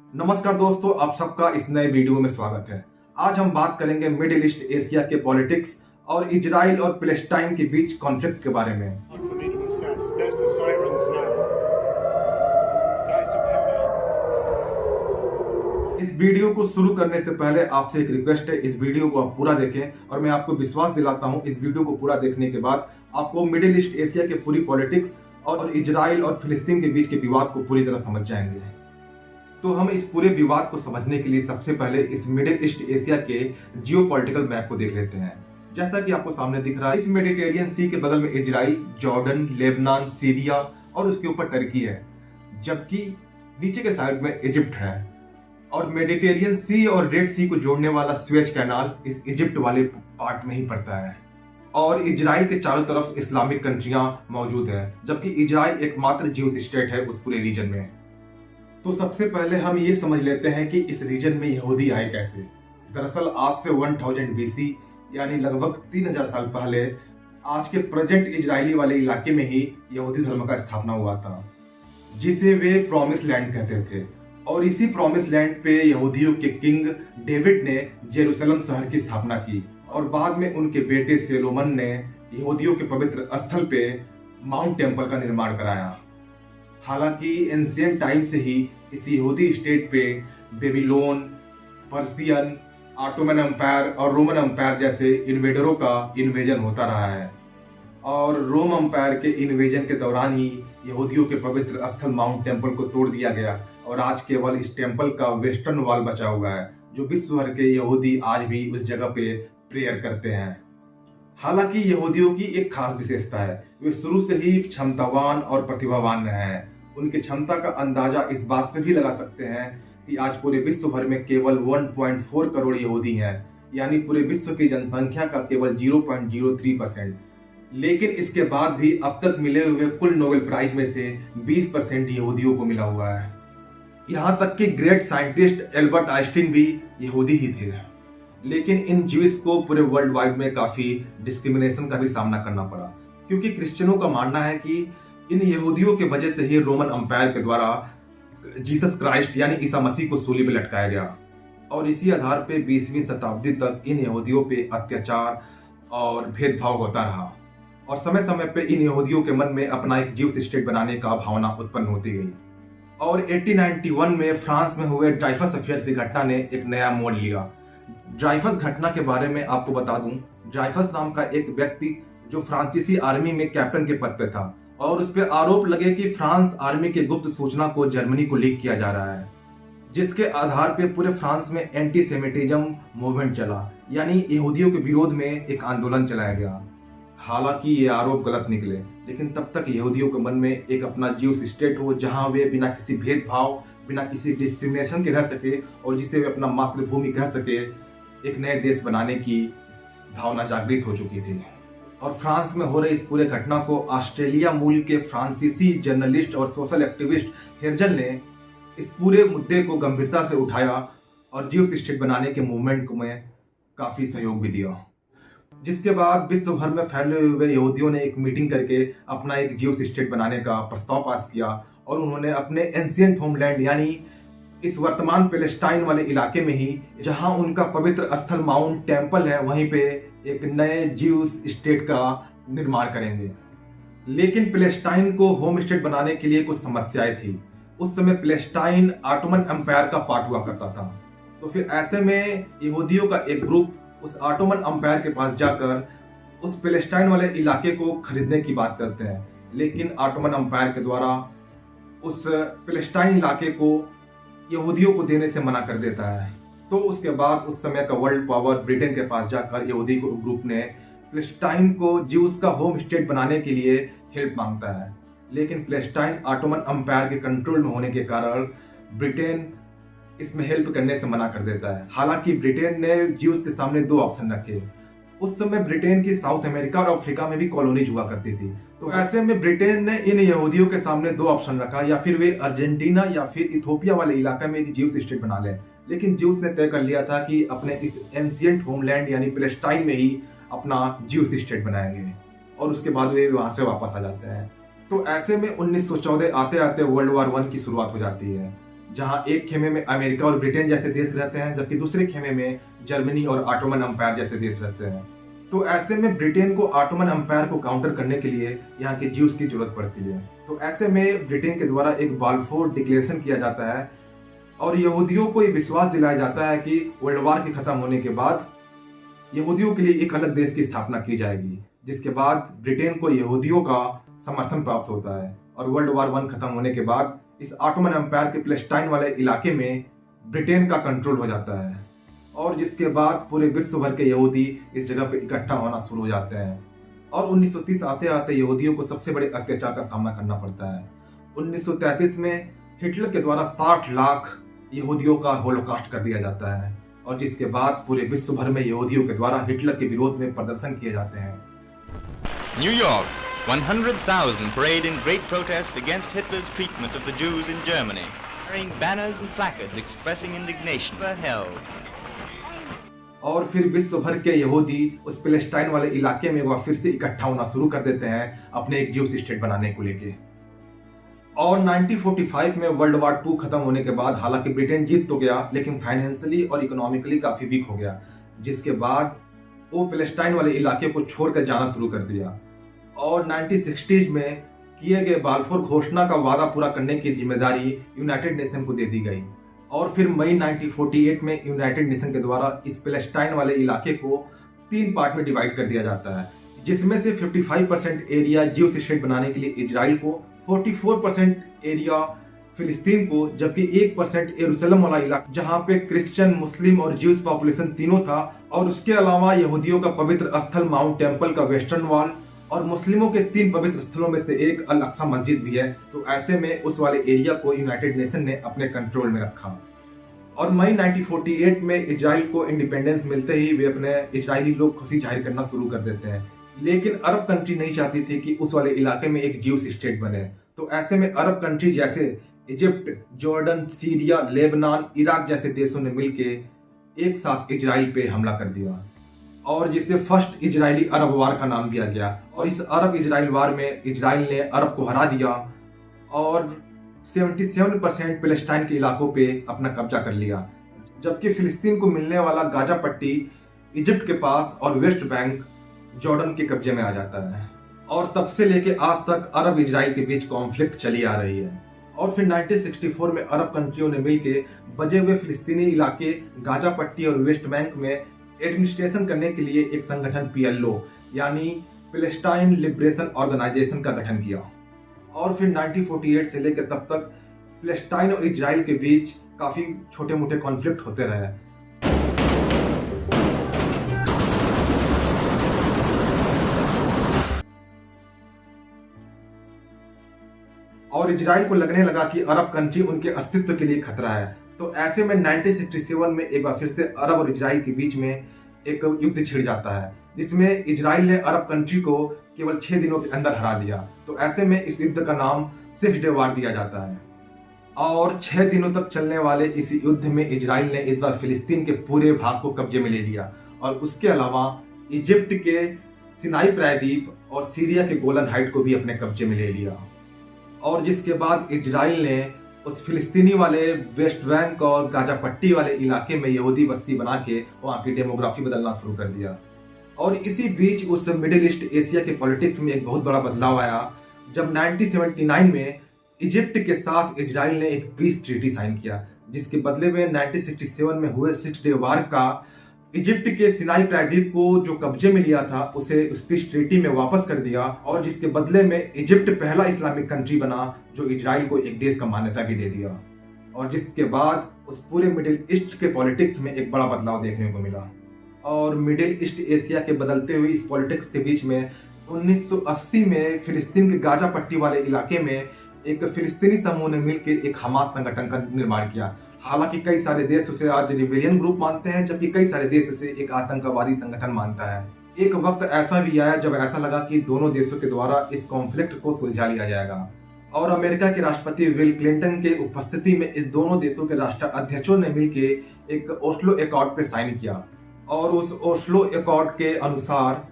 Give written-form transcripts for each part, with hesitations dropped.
नमस्कार दोस्तों, आप सबका इस नए वीडियो में स्वागत है। आज हम बात करेंगे मिडिल ईस्ट एशिया के पॉलिटिक्स और इजराइल और पैलेस्टाइन के बीच कॉन्फ्लिक्ट के बारे में। इस वीडियो को शुरू करने से पहले आपसे एक रिक्वेस्ट है, इस वीडियो को आप पूरा देखें और मैं आपको विश्वास दिलाता हूं इस वीडियो को पूरा देखने के बाद आपको मिडिल ईस्ट एशिया के पूरी पॉलिटिक्स और इजराइल और फिलिस्तीन के बीच के विवाद को पूरी तरह समझ जाएंगे। तो हम इस पूरे विवाद को समझने के लिए सबसे पहले इस मिडिल ईस्ट एशिया के जियोपॉलिटिकल मैप को देख लेते हैं। जैसा कि आपको सामने दिख रहा है, इस मेडिटेरियन सी के बगल में इजराइल, जॉर्डन, लेबनान, सीरिया और उसके ऊपर टर्की है, जबकि नीचे के साइड में इजिप्ट है और मेडिटेरियन सी और रेड सी को जोड़ने वाला स्वेज कैनाल इस इजिप्ट वाले पार्ट में ही पड़ता है और इजराइल के चारों तरफ इस्लामिक कंट्रियां मौजूद है, जबकि इजराइल एकमात्र ज्यूस स्टेट है उस पूरे रीजन में। तो सबसे पहले हम ये समझ लेते हैं कि इस रीजन में यहूदी आए कैसे। दरअसल आज से 1000 BC यानी लगभग 3000 साल पहले आज के प्रेजेंट इजरायली वाले इलाके में ही यहूदी धर्म का स्थापना हुआ था, जिसे वे प्रॉमिस लैंड कहते थे। और इसी प्रॉमिस लैंड पे यहूदियों के किंग डेविड ने जेरूशलेम शहर की स्थापना की और बाद में उनके बेटे सोलोमन ने यहूदियों के पवित्र स्थल पे माउंट टेम्पल का निर्माण कराया। हालांकि एंशिएंट टाइम से ही इस यहूदी स्टेट पे बेबीलोन, पर्शियन, ऑटोमन एम्पायर और रोमन एम्पायर जैसे इन्वेडरों का इन्वेजन होता रहा है और रोम एम्पायर के इन्वेजन के दौरान ही यहूदियों के पवित्र स्थल माउंट टेम्पल को तोड़ दिया गया और आज केवल इस टेम्पल का वेस्टर्न वॉल बचा हुआ है, जो विश्व भर के यहूदी आज भी उस जगह पे प्रेयर करते हैं। हालांकि यहूदियों की एक खास विशेषता है, वे शुरू से ही क्षमतावान और प्रतिभावान रहे हैं। उनकी क्षमता का अंदाजा इस बात से भी लगा सकते हैं कि आज पूरे विश्व भर में केवल 1.4 करोड़ यहूदी हैं, यानी पूरे विश्व की जनसंख्या का केवल 0.03%। लेकिन इसके बाद भी अब तक मिले हुए कुल नोबेल प्राइज में से 20% यहूदियों को मिला हुआ है। यहाँ तक कि ग्रेट साइंटिस्ट एल्बर्ट आइंस्टीन भी यहूदी ही थे। लेकिन इन ज्यूस को पूरे वर्ल्ड वाइड में काफी डिस्क्रिमिनेशन का भी सामना करना पड़ा, क्योंकि क्रिश्चियनों का मानना है कि इन यहूदियों के वजह से ही रोमन एम्पायर के द्वारा जीसस क्राइस्ट यानी ईसा मसीह को सूली पे लटकाया गया और इसी आधार पे 20वीं शताब्दी तक इन यहूदियों पे अत्याचार और भेदभाव होता रहा और समय समय पे इन यहूदियों के मन में अपना एक ज्यूस स्टेट बनाने का भावना उत्पन्न होती गई। और 1891 में फ्रांस में हुए ड्राइफस अफेयर्स की घटना ने एक नया मोड़ लिया। ड्राइफस घटना के बारे में आपको बता दूं, ड्राइफस नाम का एक व्यक्ति जो फ्रांसीसी आर्मी में कैप्टन के पद पे था और उस पर आरोप लगे कि फ्रांस आर्मी के गुप्त सूचना को जर्मनी को लीक किया जा रहा है, जिसके आधार पे पूरे फ्रांस में एंटी सेमिटिज्म मूवमेंट चला, यानी यहूदियों के विरोध में एक आंदोलन चलाया गया। हालांकि ये आरोप गलत निकले, लेकिन तब तक यहूदियों के मन में एक अपना ज्यूस स्टेट हो जहां वे बिना किसी भेदभाव, बिना किसी डिस्क्रिमिनेशन के रह सके और जिसे वे अपना मातृभूमि कह सके, एक नए देश बनाने की भावना जागृत हो चुकी थी। और फ्रांस में हो रही इस पूरे घटना को ऑस्ट्रेलिया मूल के फ्रांसीसी जर्नलिस्ट और सोशल एक्टिविस्ट हेरजल ने इस पूरे मुद्दे को गंभीरता से उठाया और ज्यूस स्टेट बनाने के मूवमेंट में काफी सहयोग भी दिया, जिसके बाद विश्व भर में फैले हुए यहूदियों ने एक मीटिंग करके अपना एक ज्यूस स्टेट बनाने का प्रस्ताव पास किया और उन्होंने अपने एंशिएंट होमलैंड यानी इस वर्तमान पैलेस्टाइन वाले इलाके में ही, जहां उनका पवित्र स्थल माउंट टेम्पल है, वहीं पे एक नए ज्यूस स्टेट का निर्माण करेंगे। लेकिन पैलेस्टाइन को होम स्टेट बनाने के लिए कुछ समस्याएं थी। उस समय पैलेस्टाइन ऑटोमन एम्पायर का पार्ट हुआ करता था, तो फिर ऐसे में यहूदियों का एक ग्रुप उस ऑटोमन एम्पायर के पास जाकर उस पैलेस्टाइन वाले इलाके को खरीदने की बात करते हैं, लेकिन ऑटोमन एम्पायर के द्वारा उस पैलेस्टाइन इलाके को यहूदियों को देने से मना कर देता है। तो उसके बाद उस समय का वर्ल्ड पावर ब्रिटेन के पास जाकर यहूदी ग्रुप ने पैलेस्टाइन को ज्यूस का होम स्टेट बनाने के लिए हेल्प मांगता है, लेकिन पैलेस्टाइन ऑटोमन एम्पायर के कंट्रोल में होने के कारण ब्रिटेन इसमें हेल्प करने से मना कर देता है। हालांकि ब्रिटेन ने ज्यूस के सामने दो ऑप्शन रखे। उस समय ब्रिटेन की साउथ अमेरिका और अफ्रीका में भी कॉलोनीज हुआ करती थी, तो ऐसे में ब्रिटेन ने इन यहूदियों के सामने दो ऑप्शन रखा, या फिर वे अर्जेंटीना या फिर इथोपिया वाले इलाके में एक ज्यूस स्टेट बना लें। लेकिन ज्यूस ने तय कर लिया था कि अपने इस एंशिएंट होमलैंड यानी पैलेस्टाइन में ही अपना ज्यूस स्टेट बनाएंगे और उसके बाद वे वहां से वापस आ जाते हैं। तो ऐसे में 1914 आते आते वर्ल्ड वॉर 1 की शुरुआत हो जाती है जहां एक खेमे में अमेरिका और ब्रिटेन जैसे देश रहते हैं, जबकि दूसरे खेमे में जर्मनी और ऑटोमन अम्पायर जैसे देश रहते हैं। तो ऐसे में ब्रिटेन को ऑटोमन अम्पायर को काउंटर करने के लिए यहाँ के ज्यूज की जरूरत पड़ती है। तो ऐसे में ब्रिटेन के द्वारा एक बाल्फोर डिक्लेरेशन किया जाता है और यहूदियों को ये विश्वास दिलाया जाता है कि वर्ल्ड वार के खत्म होने के बाद यहूदियों के लिए एक अलग देश की स्थापना की जाएगी, जिसके बाद ब्रिटेन को यहूदियों का समर्थन प्राप्त होता है और वर्ल्ड वार 1 खत्म होने के बाद इस ऑटोमन एम्पायर के पैलेस्टाइन वाले इलाके में ब्रिटेन का कंट्रोल हो जाता है और जिसके बाद पूरे विश्व भर के यहूदी इस जगह पे इकट्ठा होना शुरू हो जाते हैं। और 1930 आते आते यहूदियों को सबसे बड़े अत्याचार का सामना करना पड़ता है। 1933 में हिटलर के द्वारा 60 लाख यहूदियों का होलोकास्ट कर दिया जाता है और जिसके बाद पूरे विश्व भर में यहूदियों के द्वारा हिटलर के विरोध में प्रदर्शन किए जाते हैं। New York, 100,000 parade in great protest against Hitler's treatment of the Jews in Germany, carrying banners and placards expressing indignation were held. और फिर विश्व भर के यहूदी उस पैलेस्टाइन वाले इलाके में वह फिर से इकट्ठा होना शुरू कर देते हैं अपने एक ज्यूस स्टेट बनाने को लेके। और 1945 में वर्ल्ड वार 2 खत्म होने के बाद हालांकि ब्रिटेन जीत तो गया, लेकिन फाइनेंशियली और इकोनॉमिकली काफी वीक हो गया, जिसके बाद वो पैलेस्टाइन वाले इलाके को छोड़कर जाना शुरू कर दिया। और 1960s में किए गए बाल्फोर घोषणा का वादा पूरा करने की जिम्मेदारी यूनाइटेड नेशन को दे दी गई। और फिर मई 1948 में यूनाइटेड नेशन के द्वारा इस पैलेस्टाइन वाले इलाके को 3 पार्ट में डिवाइड कर दिया जाता है, जिसमें से 55% एरिया ज्यूस स्टेट बनाने के लिए इजराइल को, 44% एरिया फिलिस्तीन को, जबकि 1% यरूशलेम वाला इलाका जहां पे क्रिश्चियन, मुस्लिम और ज्यूस पॉपुलेशन तीनों था। और उसके अलावा यहूदियों का पवित्र स्थल माउंट टेम्पल का वेस्टर्न वॉल और मुस्लिमों के 3 पवित्र स्थलों में से एक अल अक्सा मस्जिद भी है। तो ऐसे में उस वाले एरिया को यूनाइटेड नेशन ने अपने कंट्रोल में रखा। और मई 1948 में इजराइल को इंडिपेंडेंस मिलते ही वे अपने इजरायली लोग खुशी जाहिर करना शुरू कर देते हैं, लेकिन अरब कंट्री नहीं चाहती थी कि उस वाले इलाके में एक ज्यूस स्टेट बने। तो ऐसे में अरब कंट्री जैसे Egypt, Jordan, Syria, Lebanon, Iraq जैसे देशों ने मिलकर एक साथ इजराइल पे हमला कर दिया और जिसे फर्स्ट इजरायली अरब वार का नाम दिया गया। और इस अरब इजराइल वार में इजराइल ने अरब को हरा दिया और 77% पैलेस्टाइन के इलाकों पे अपना कब्जा कर लिया, जबकि फिलिस्तीन को मिलने वाला गाजा पट्टी इजिप्ट के पास और वेस्ट बैंक जॉर्डन के कब्जे में आ जाता है। और तब से लेके आज तक अरब इजराइल के बीच कॉन्फ्लिक्ट चली आ रही है। और फिर 1964 में अरब कंट्रियों ने मिलकर बचे हुए फिलिस्तीनी इलाके गाजा पट्टी और वेस्ट बैंक में एडमिनिस्ट्रेशन करने के लिए एक संगठन PLO यानी पैलेस्टाइन लिबरेशन ऑर्गेनाइजेशन का गठन किया। और फिर 1948 से लेकर तब तक पैलेस्टाइन और इजराइल के बीच काफी छोटे मोटे कॉन्फ्लिक्ट होते रहे। और इजराइल को लगने लगा कि अरब कंट्री उनके अस्तित्व के लिए खतरा है। तो ऐसे में 1967 में एक बार फिर से अरब और इजराइल के बीच में एक युद्ध छिड़ जाता है, जिसमें इजराइल ने अरब कंट्री को केवल 6 दिनों के अंदर हरा दिया। तो ऐसे में इस युद्ध का नाम 6 डे वार दिया जाता है। और 6 दिनों तक चलने वाले इस युद्ध में इजराइल ने इस बार फिलिस्तीन के पूरे भाग को कब्जे में ले लिया और उसके अलावा इजिप्ट के सिनाई प्रायद्वीप और सीरिया के गोलन हाइट को भी अपने कब्जे में ले लिया। और जिसके बाद इजराइल ने उस फिलिस्तीनी वाले वेस्ट बैंक और गाजा पट्टी वाले इलाके में यहूदी बस्ती बना के वहाँ की डेमोग्राफी बदलना शुरू कर दिया। और इसी बीच उस मिडिल ईस्ट एशिया के पॉलिटिक्स में एक बहुत बड़ा बदलाव आया जब 1979 में इजिप्ट के साथ इजराइल ने एक पीस ट्रीटी साइन किया, जिसके बदले में 1967 में हुए 6 डे वार का इजिप्ट के सिनाई प्रायद्वीप को जो कब्जे में लिया था उसे उस पीस ट्रीटी में वापस कर दिया। और जिसके बदले में इजिप्ट पहला इस्लामिक कंट्री बना जो इजराइल को एक देश का मान्यता भी दे दिया। और जिसके बाद उस पूरे मिडिल ईस्ट के पॉलिटिक्स में एक बड़ा बदलाव देखने को मिला। और मिडिल ईस्ट एशिया के बदलते हुए इस पॉलिटिक्स के बीच में 1980 में फिलिस्तीन के गाजा पट्टी वाले इलाके में एक फिलिस्तीनी समूह ने मिलकर एक हमास संगठन का निर्माण किया। हालांकि कई सारे देश उसे आज रिबेलियन ग्रुप मानते हैं, जबकि कई सारे देश उसे एक आतंकवादी संगठन मानता है। एक वक्त ऐसा भी आया जब ऐसा लगा कि दोनों देशों के द्वारा इस कॉन्फ्लिक्ट को सुलझा लिया जाएगा। और अमेरिका के राष्ट्रपति विल क्लिंटन के उपस्थिति में इस दोनों देशों के राष्ट्राध्यक्षों ने मिलकर एक ओस्लो एकॉर्ड पे साइन किया। और उस ओस्लो एकॉर्ड के अनुसार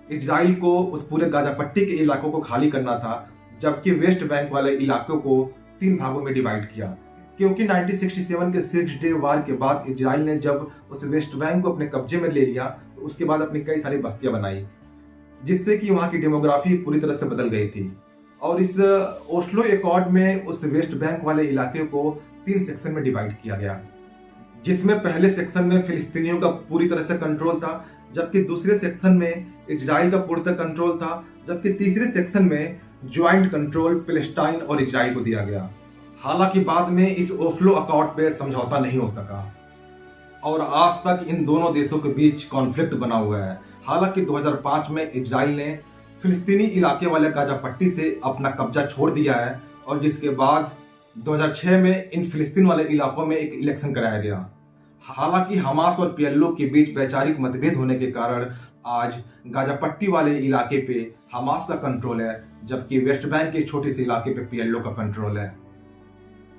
इजराइल को उस पूरे गाजा पट्टी के इलाकों को खाली करना था, जबकि वेस्ट बैंक वाले इलाकों को 3 भागों में डिवाइड किया। क्योंकि 1967 के 6 डे वार के बाद इजराइल ने जब उस वेस्ट बैंक को अपने कब्जे में ले लिया तो उसके बाद अपनी कई सारी बस्तियां बनाई, जिससे कि वहां की डेमोग्राफी पूरी तरह से बदल गई थी। और इस ओस्लो एकॉर्ड में उस वेस्ट बैंक वाले इलाके को 3 सेक्शन में डिवाइड किया गया, जिसमें पहले सेक्शन में फिलिस्तीनियों का पूरी तरह से कंट्रोल था, जबकि दूसरे सेक्शन में इजराइल का पूरी तरह कंट्रोल था, जबकि तीसरे सेक्शन में ज्वाइंट कंट्रोल पैलेस्टाइन और इजराइल को दिया गया। हालांकि बाद में इस ओस्लो अकॉर्ड पे समझौता नहीं हो सका और आज तक इन दोनों देशों के बीच कॉन्फ्लिक्ट बना हुआ है। हालांकि 2005 में इजराइल ने फिलिस्तीनी इलाके वाले गाजा पट्टी से अपना कब्जा छोड़ दिया है और जिसके बाद 2006 में इन फिलिस्तीन वाले इलाकों में एक इलेक्शन कराया गया। हालांकि हमास और पीएलओ के बीच वैचारिक मतभेद होने के कारण आज गाजा पट्टी वाले इलाके पे हमास का कंट्रोल है, जबकि वेस्ट बैंक के छोटे से इलाके पे पीएलओ का कंट्रोल है।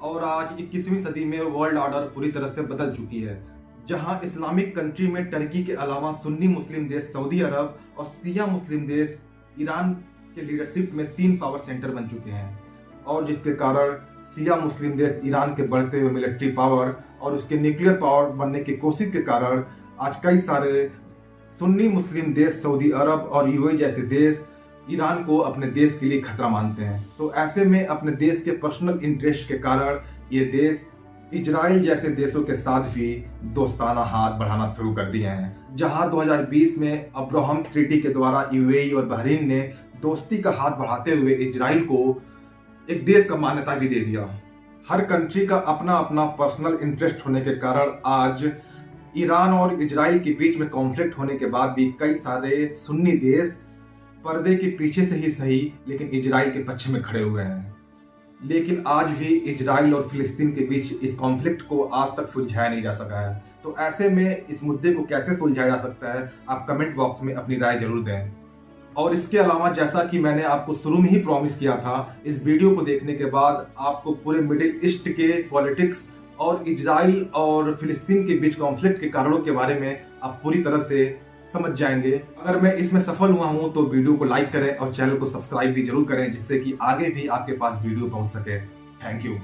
और आज 21वीं सदी में वर्ल्ड ऑर्डर पूरी तरह से बदल चुकी है, जहां इस्लामिक कंट्री में टर्की के अलावा सुन्नी मुस्लिम देश सऊदी अरब और शिया मुस्लिम देश ईरान के लीडरशिप में 3 पावर सेंटर बन चुके हैं, और जिसके कारण शिया मुस्लिम देश ईरान के बढ़ते हुए मिलिट्री पावर और उसके न्यूक्लियर पावर बनने की कोशिश के कारण आज कई सारे सुन्नी मुस्लिम देश सऊदी अरब और यूएई जैसे देश ईरान को अपने देश के लिए खतरा मानते हैं। तो ऐसे में अपने देश के पर्सनल इंटरेस्ट के कारण ये देश इजराइल जैसे देशों के साथ भी दोस्ताना हाथ बढ़ाना शुरू कर दिए हैं, जहां 2020 में अब्राहम ट्रीटी के द्वारा यूएई और बहरीन ने दोस्ती का हाथ बढ़ाते हुए इजराइल को एक देश का मान्यता भी दे दिया। हर कंट्री का अपना अपना पर्सनल इंटरेस्ट होने के कारण आज ईरान और इजराइल के बीच में कॉन्फ्लिक्ट होने के बाद भी कई सारे सुन्नी देश पर्दे के पीछे से ही सही लेकिन इजराइल के पक्ष में खड़े हुए हैं। लेकिन आज भी इजराइल और फिलिस्तीन के बीच इस कॉन्फ्लिक्ट को आज तक सुलझाया नहीं जा सका है। तो ऐसे में इस मुद्दे को कैसे सुलझाया जा सकता है, आप कमेंट बॉक्स में अपनी राय जरूर दें। और इसके अलावा जैसा कि मैंने आपको शुरू में ही प्रॉमिस किया था, इस वीडियो को देखने के बाद आपको पूरे मिडिल ईस्ट के पॉलिटिक्स और इजराइल और फिलिस्तीन के बीच कॉन्फ्लिक्ट के कारणों के बारे में आप पूरी तरह से समझ जाएंगे। अगर मैं इसमें सफल हुआ हूं तो वीडियो को लाइक करें और चैनल को सब्सक्राइब भी जरूर करें, जिससे कि आगे भी आपके पास वीडियो पहुंच सके। Thank you.